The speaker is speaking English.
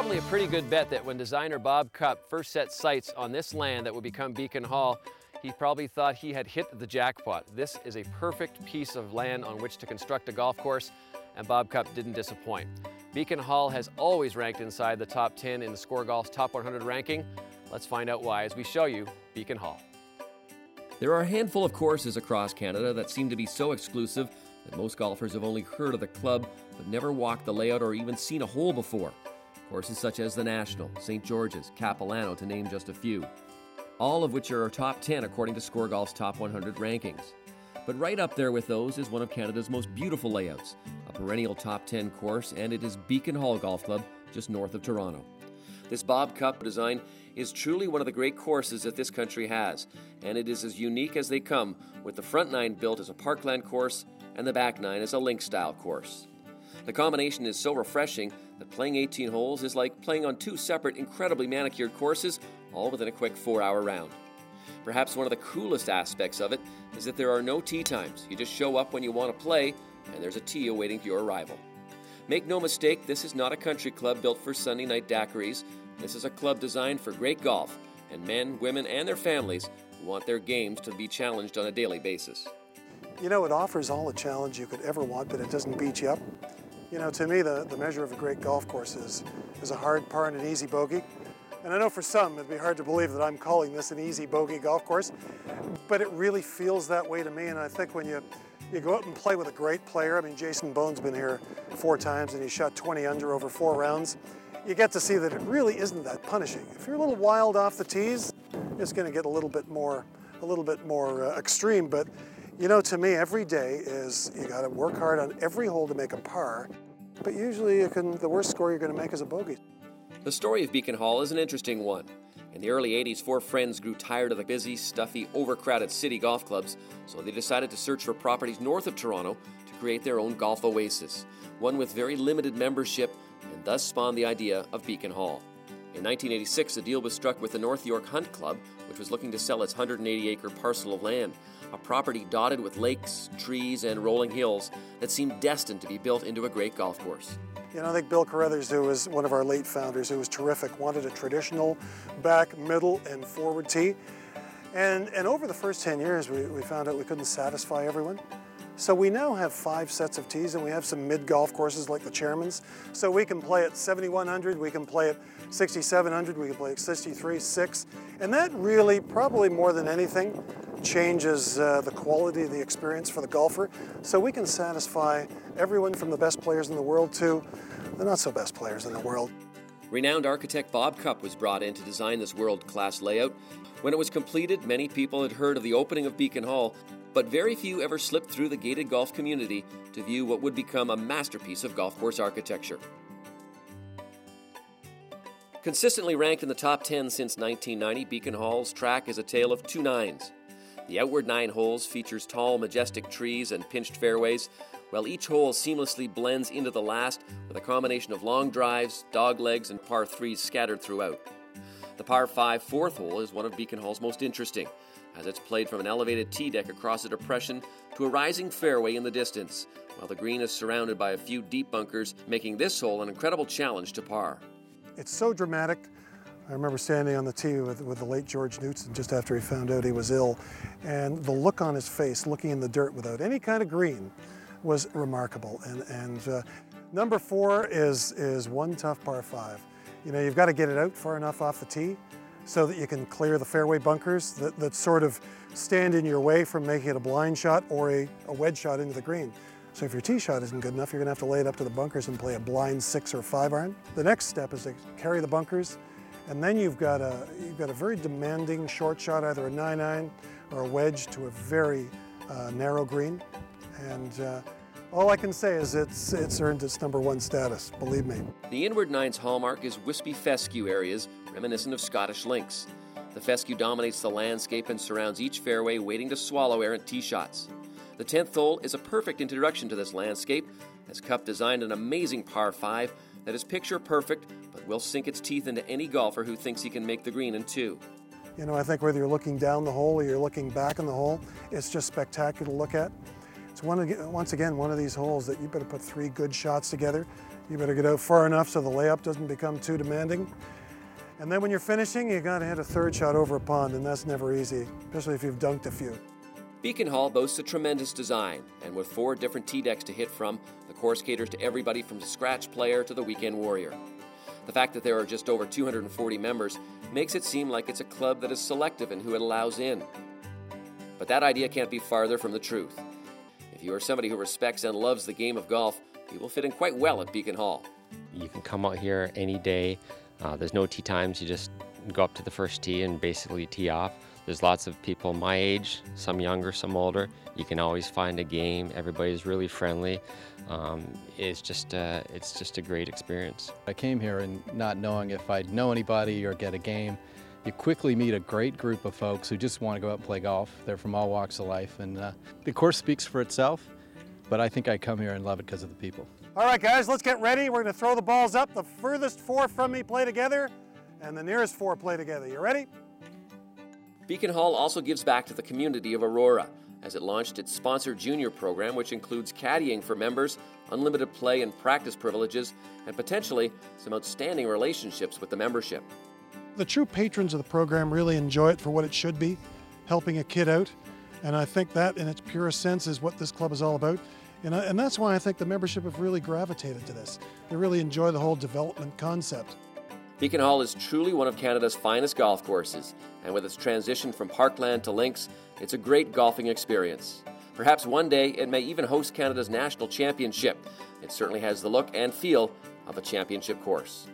probably a pretty good bet that when designer Bob Cupp first set sights on this land that would become Beacon Hall, he probably thought he had hit the jackpot. This is a perfect piece of land on which to construct a golf course, and Bob Cupp didn't disappoint. Beacon Hall has always ranked inside the top 10 in the Score Golf's Top 100 ranking. Let's find out why as we show you Beacon Hall. There are a handful of courses across Canada that seem to be so exclusive that most golfers have only heard of the club but never walked the layout or even seen a hole before. Courses such as the National, St. George's, Capilano, to name just a few. All of which are top 10 according to Score Golf's Top 100 rankings. But right up there with those is one of Canada's most beautiful layouts, a perennial top 10 course, and it is Beacon Hall Golf Club, just north of Toronto. This Bob Cupp design is truly one of the great courses that this country has, and it is as unique as they come, with the front nine built as a parkland course and the back nine as a link-style course. The combination is so refreshing that playing 18 holes is like playing on two separate, incredibly manicured courses, all within a quick 4-hour round. Perhaps one of the coolest aspects of it is that there are no tee times. You just show up when you want to play, and there's a tee awaiting your arrival. Make no mistake, this is not a country club built for Sunday night daiquiris. This is a club designed for great golf, and men, women, and their families who want their games to be challenged on a daily basis. You know, it offers all the challenge you could ever want, but it doesn't beat you up. You know, to me, the measure of a great golf course is a hard par and an easy bogey. And I know for some, it'd be hard to believe that I'm calling this an easy bogey golf course, but it really feels that way to me. And I think when you go out and play with a great player, I mean, Jason Bone's been here 4 times and he shot 20 under over 4 rounds. You get to see that it really isn't that punishing. If you're a little wild off the tees, it's going to get a little bit more extreme. But you know, to me, every day is you got to work hard on every hole to make a par. But usually, the worst score you're going to make is a bogey. The story of Beacon Hall is an interesting one. In the early 80s, 4 friends grew tired of the busy, stuffy, overcrowded city golf clubs, so they decided to search for properties north of Toronto to create their own golf oasis, one with very limited membership, and thus spawned the idea of Beacon Hall. In 1986, a deal was struck with the North York Hunt Club, which was looking to sell its 180-acre parcel of land, a property dotted with lakes, trees, and rolling hills that seemed destined to be built into a great golf course. You know, I think Bill Carruthers, who was one of our late founders, who was terrific, wanted a traditional back, middle, and forward tee. And over the first 10 years, we found out we couldn't satisfy everyone. So we now have 5 sets of tees, and we have some mid-golf courses like the Chairman's. So we can play at 7,100, we can play at 6,700, we can play at 63, 6. And that really, probably more than anything, changes the quality of the experience for the golfer. So we can satisfy everyone from the best players in the world to the not-so-best players in the world. Renowned architect Bob Cupp was brought in to design this world-class layout. When it was completed, many people had heard of the opening of Beacon Hall, but very few ever slipped through the gated golf community to view what would become a masterpiece of golf course architecture. Consistently ranked in the top 10 since 1990, Beacon Hall's track is a tale of 2 nines. The outward 9 holes features tall, majestic trees and pinched fairways, while each hole seamlessly blends into the last with a combination of long drives, doglegs, and par 3s scattered throughout. The par 5 4th hole is one of Beacon Hall's most interesting, as it's played from an elevated tee deck across a depression to a rising fairway in the distance, while the green is surrounded by a few deep bunkers, making this hole an incredible challenge to par. It's so dramatic. I remember standing on the tee with the late George Knutson just after he found out he was ill, and the look on his face, looking in the dirt without any kind of green, was remarkable. And number 4 is one tough par 5. You know, you've got to get it out far enough off the tee so that you can clear the fairway bunkers that sort of stand in your way from making it a blind shot or a wedge shot into the green. So if your tee shot isn't good enough, you're going to have to lay it up to the bunkers and play a blind 6 or 5 iron. The next step is to carry the bunkers, and then you've got a very demanding short shot, either a 9-iron or a wedge to a very narrow green. And all I can say is it's earned its number 1 status, believe me. The inward nine's hallmark is wispy fescue areas reminiscent of Scottish links. The fescue dominates the landscape and surrounds each fairway, waiting to swallow errant tee shots. The 10th hole is a perfect introduction to this landscape, as Cupp designed an amazing par 5 that is picture perfect, but will sink its teeth into any golfer who thinks he can make the green in 2. You know, I think whether you're looking down the hole or you're looking back in the hole, it's just spectacular to look at. It's once again one of these holes that you better put 3 good shots together You better get out far enough so the layup doesn't become too demanding. And then when you're finishing, you got to hit a third shot over a pond, and that's never easy, especially if you've dunked a few. Beacon Hall boasts a tremendous design, and with 4 different tee decks to hit from, the course caters to everybody from the scratch player to the weekend warrior. The fact that there are just over 240 members makes it seem like it's a club that is selective in who it allows in. But that idea can't be farther from the truth. If you are somebody who respects and loves the game of golf, you will fit in quite well at Beacon Hall. You can come out here any day. There's no tee times. You just go up to the first tee and basically tee off. There's lots of people my age, some younger, some older. You can always find a game. Everybody's really friendly. It's just a great experience. I came here and not knowing if I'd know anybody or get a game. You quickly meet a great group of folks who just want to go out and play golf. They're from all walks of life, and the course speaks for itself, but I think I come here and love it because of the people. All right, guys, let's get ready. We're going to throw the balls up. The furthest 4 from me play together, and the nearest 4 play together. You ready? Beacon Hall also gives back to the community of Aurora, as it launched its sponsored junior program, which includes caddying for members, unlimited play and practice privileges, and potentially some outstanding relationships with the membership. The true patrons of the program really enjoy it for what it should be, helping a kid out. And I think that, in its purest sense, is what this club is all about. And that's why I think the membership have really gravitated to this. They really enjoy the whole development concept. Beacon Hall is truly one of Canada's finest golf courses, and with its transition from parkland to links, it's a great golfing experience. Perhaps one day it may even host Canada's national championship. It certainly has the look and feel of a championship course.